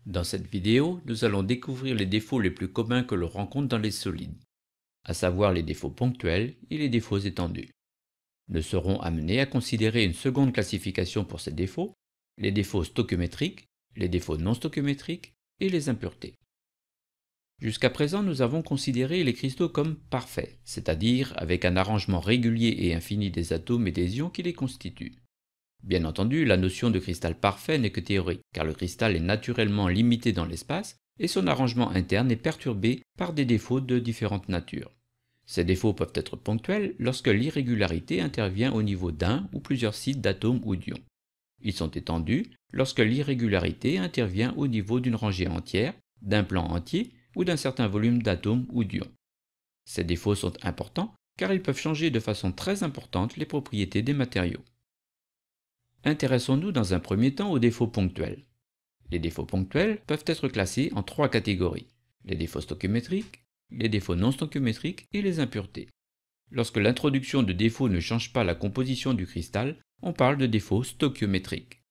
Dans cette vidéo, nous allons découvrir les défauts les plus communs que l'on rencontre dans les solides, à savoir les défauts ponctuels et les défauts étendus. Nous serons amenés à considérer une seconde classification pour ces défauts, les défauts stoichiométriques, les défauts non stoichiométriques et les impuretés. Jusqu'à présent, nous avons considéré les cristaux comme parfaits, c'est-à-dire avec un arrangement régulier et infini des atomes et des ions qui les constituent. Bien entendu, la notion de cristal parfait n'est que théorique, car le cristal est naturellement limité dans l'espace et son arrangement interne est perturbé par des défauts de différentes natures. Ces défauts peuvent être ponctuels lorsque l'irrégularité intervient au niveau d'un ou plusieurs sites d'atomes ou d'ions. Ils sont étendus lorsque l'irrégularité intervient au niveau d'une rangée entière, d'un plan entier ou d'un certain volume d'atomes ou d'ions. Ces défauts sont importants car ils peuvent changer de façon très importante les propriétés des matériaux. Intéressons-nous dans un premier temps aux défauts ponctuels. Les défauts ponctuels peuvent être classés en trois catégories: les défauts stoichiométriques, les défauts non stoichiométriques et les impuretés. Lorsque l'introduction de défauts ne change pas la composition du cristal, on parle de défauts stoichiométriques.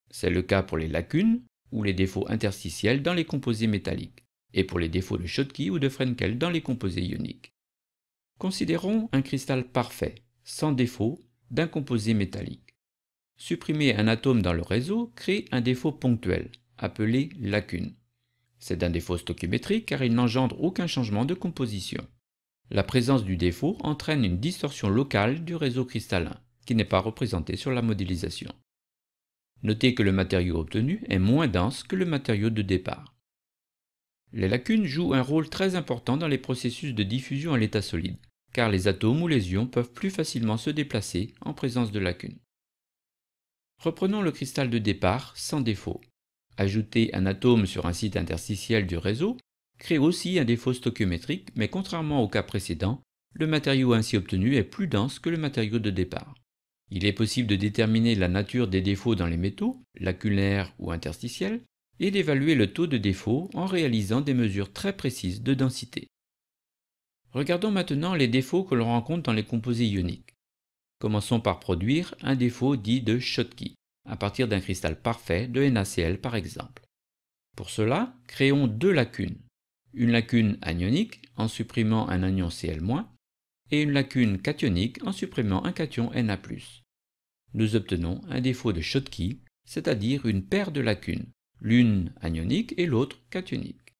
C'est le cas pour les lacunes ou les défauts interstitiels dans les composés métalliques, et pour les défauts de Schottky ou de Frenkel dans les composés ioniques. Considérons un cristal parfait, sans défaut, d'un composé métallique. Supprimer un atome dans le réseau crée un défaut ponctuel, appelé lacune. C'est un défaut stoichiométrique car il n'engendre aucun changement de composition. La présence du défaut entraîne une distorsion locale du réseau cristallin, qui n'est pas représentée sur la modélisation. Notez que le matériau obtenu est moins dense que le matériau de départ. Les lacunes jouent un rôle très important dans les processus de diffusion à l'état solide, car les atomes ou les ions peuvent plus facilement se déplacer en présence de lacunes. Reprenons le cristal de départ sans défaut. Ajouter un atome sur un site interstitiel du réseau crée aussi un défaut stoichiométrique, mais contrairement au cas précédent, le matériau ainsi obtenu est plus dense que le matériau de départ. Il est possible de déterminer la nature des défauts dans les métaux, lacunaires ou interstitiels, et d'évaluer le taux de défaut en réalisant des mesures très précises de densité. Regardons maintenant les défauts que l'on rencontre dans les composés ioniques. Commençons par produire un défaut dit de Schottky, à partir d'un cristal parfait de NaCl par exemple. Pour cela, créons deux lacunes. Une lacune anionique en supprimant un anion Cl-, et une lacune cationique en supprimant un cation Na+. Nous obtenons un défaut de Schottky, c'est-à-dire une paire de lacunes, l'une anionique et l'autre cationique.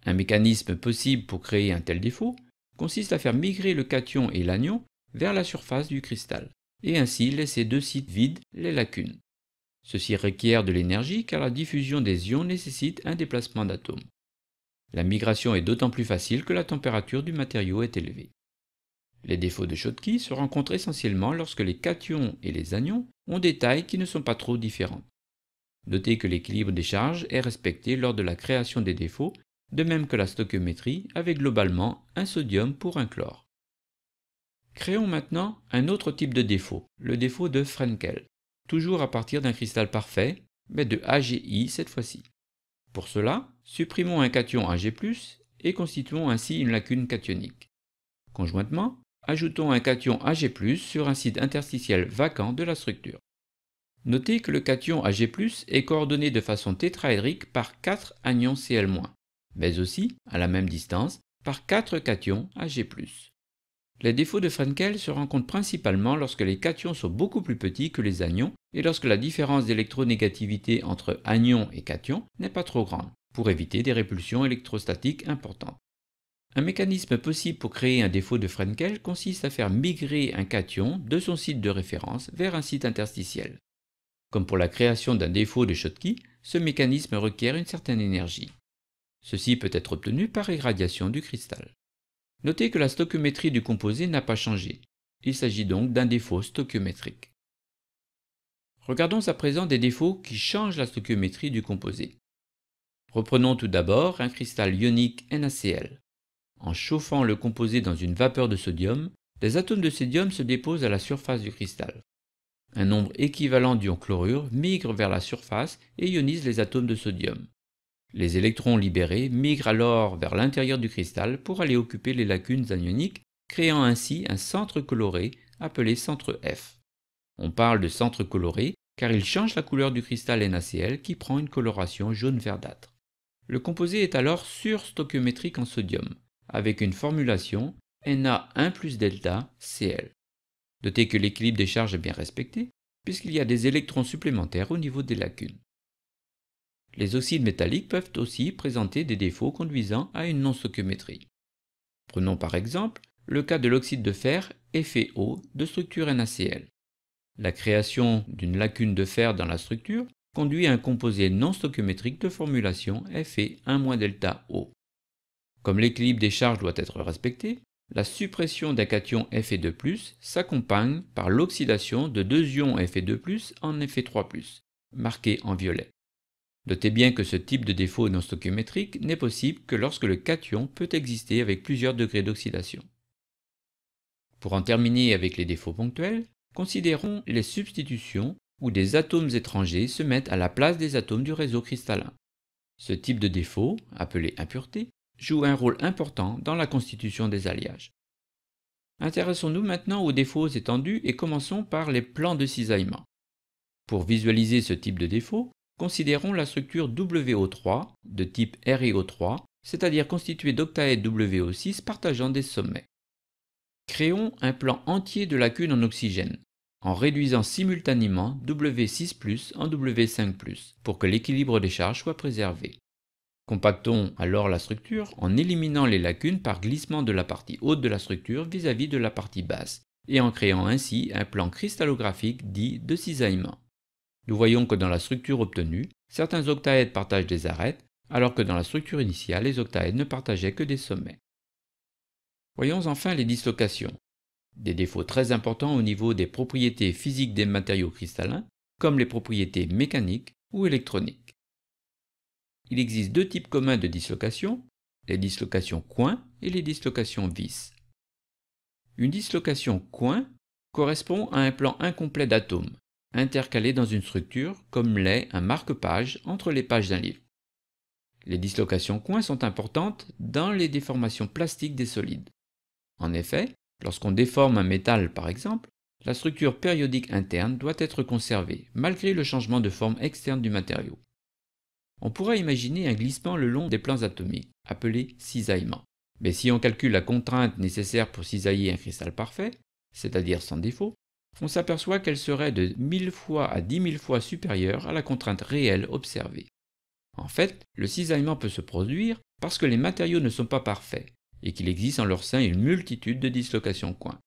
Un mécanisme possible pour créer un tel défaut consiste à faire migrer le cation et l'anion vers la surface du cristal, et ainsi laisser deux sites vides, les lacunes. Ceci requiert de l'énergie car la diffusion des ions nécessite un déplacement d'atomes. La migration est d'autant plus facile que la température du matériau est élevée. Les défauts de Schottky se rencontrent essentiellement lorsque les cations et les anions ont des tailles qui ne sont pas trop différentes. Notez que l'équilibre des charges est respecté lors de la création des défauts, de même que la stoichiométrie avec globalement un sodium pour un chlore. Créons maintenant un autre type de défaut, le défaut de Frenkel, toujours à partir d'un cristal parfait, mais de AgI cette fois-ci. Pour cela, supprimons un cation Ag+, et constituons ainsi une lacune cationique. Conjointement, ajoutons un cation Ag+, sur un site interstitiel vacant de la structure. Notez que le cation Ag+, est coordonné de façon tétraédrique par 4 anions Cl-, mais aussi, à la même distance, par 4 cations Ag+. Les défauts de Frenkel se rencontrent principalement lorsque les cations sont beaucoup plus petits que les anions et lorsque la différence d'électronégativité entre anions et cations n'est pas trop grande, pour éviter des répulsions électrostatiques importantes. Un mécanisme possible pour créer un défaut de Frenkel consiste à faire migrer un cation de son site de référence vers un site interstitiel. Comme pour la création d'un défaut de Schottky, ce mécanisme requiert une certaine énergie. Ceci peut être obtenu par irradiation du cristal. Notez que la stoichiométrie du composé n'a pas changé. Il s'agit donc d'un défaut stoichiométrique. Regardons à présent des défauts qui changent la stoichiométrie du composé. Reprenons tout d'abord un cristal ionique NaCl. En chauffant le composé dans une vapeur de sodium, des atomes de sodium se déposent à la surface du cristal. Un nombre équivalent d'ions chlorure migre vers la surface et ionise les atomes de sodium. Les électrons libérés migrent alors vers l'intérieur du cristal pour aller occuper les lacunes anioniques, créant ainsi un centre coloré appelé centre F. On parle de centre coloré car il change la couleur du cristal NaCl qui prend une coloration jaune verdâtre. Le composé est alors surstoichiométrique en sodium, avec une formulation Na1 plus delta Cl. Notez que l'équilibre des charges est bien respecté, puisqu'il y a des électrons supplémentaires au niveau des lacunes. Les oxydes métalliques peuvent aussi présenter des défauts conduisant à une non-stoichiométrie. Prenons par exemple le cas de l'oxyde de fer FeO de structure NaCl. La création d'une lacune de fer dans la structure conduit à un composé non stoichiométrique de formulation Fe1-delta-O. Comme l'équilibre des charges doit être respecté, la suppression d'un cation Fe2+, s'accompagne par l'oxydation de deux ions Fe2+, en Fe3+, marqués en violet. Notez bien que ce type de défaut non stoichiométrique n'est possible que lorsque le cation peut exister avec plusieurs degrés d'oxydation. Pour en terminer avec les défauts ponctuels, considérons les substitutions où des atomes étrangers se mettent à la place des atomes du réseau cristallin. Ce type de défaut, appelé impureté, joue un rôle important dans la constitution des alliages. Intéressons-nous maintenant aux défauts étendus et commençons par les plans de cisaillement. Pour visualiser ce type de défaut, considérons la structure WO3 de type RiO3, c'est-à-dire constituée d'octaèdres WO6 partageant des sommets. Créons un plan entier de lacunes en oxygène, en réduisant simultanément W6+ en W5+, pour que l'équilibre des charges soit préservé. Compactons alors la structure en éliminant les lacunes par glissement de la partie haute de la structure vis-à-vis de la partie basse, et en créant ainsi un plan cristallographique dit de cisaillement. Nous voyons que dans la structure obtenue, certains octaèdres partagent des arêtes, alors que dans la structure initiale, les octaèdres ne partageaient que des sommets. Voyons enfin les dislocations. Des défauts très importants au niveau des propriétés physiques des matériaux cristallins, comme les propriétés mécaniques ou électroniques. Il existe deux types communs de dislocation, les dislocations coins et les dislocations vis. Une dislocation coin correspond à un plan incomplet d'atomes, intercalés dans une structure comme l'est un marque-page entre les pages d'un livre. Les dislocations coins sont importantes dans les déformations plastiques des solides. En effet, lorsqu'on déforme un métal par exemple, la structure périodique interne doit être conservée, malgré le changement de forme externe du matériau. On pourrait imaginer un glissement le long des plans atomiques, appelé cisaillement. Mais si on calcule la contrainte nécessaire pour cisailler un cristal parfait, c'est-à-dire sans défaut, on s'aperçoit qu'elle serait de 1000 fois à 10 000 fois supérieure à la contrainte réelle observée. En fait, le cisaillement peut se produire parce que les matériaux ne sont pas parfaits, et qu'il existe en leur sein une multitude de dislocations coins.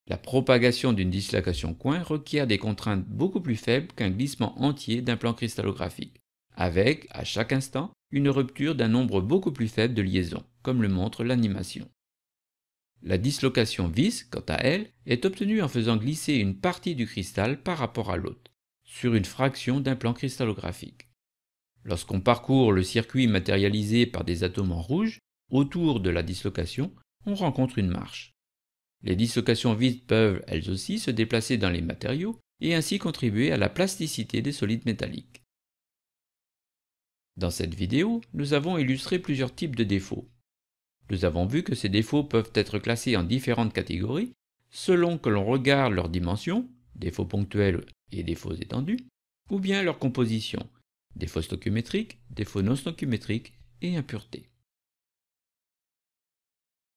La propagation d'une dislocation coin requiert des contraintes beaucoup plus faibles qu'un glissement entier d'un plan cristallographique, avec, à chaque instant, une rupture d'un nombre beaucoup plus faible de liaisons, comme le montre l'animation. La dislocation vis, quant à elle, est obtenue en faisant glisser une partie du cristal par rapport à l'autre, sur une fraction d'un plan cristallographique. Lorsqu'on parcourt le circuit matérialisé par des atomes en rouge, autour de la dislocation, on rencontre une marche. Les dislocations vis peuvent, elles aussi, se déplacer dans les matériaux et ainsi contribuer à la plasticité des solides métalliques. Dans cette vidéo, nous avons illustré plusieurs types de défauts. Nous avons vu que ces défauts peuvent être classés en différentes catégories selon que l'on regarde leur dimension, défauts ponctuels et défauts étendus, ou bien leur composition, défauts stoichiométriques, défauts non stoichiométriques et impuretés.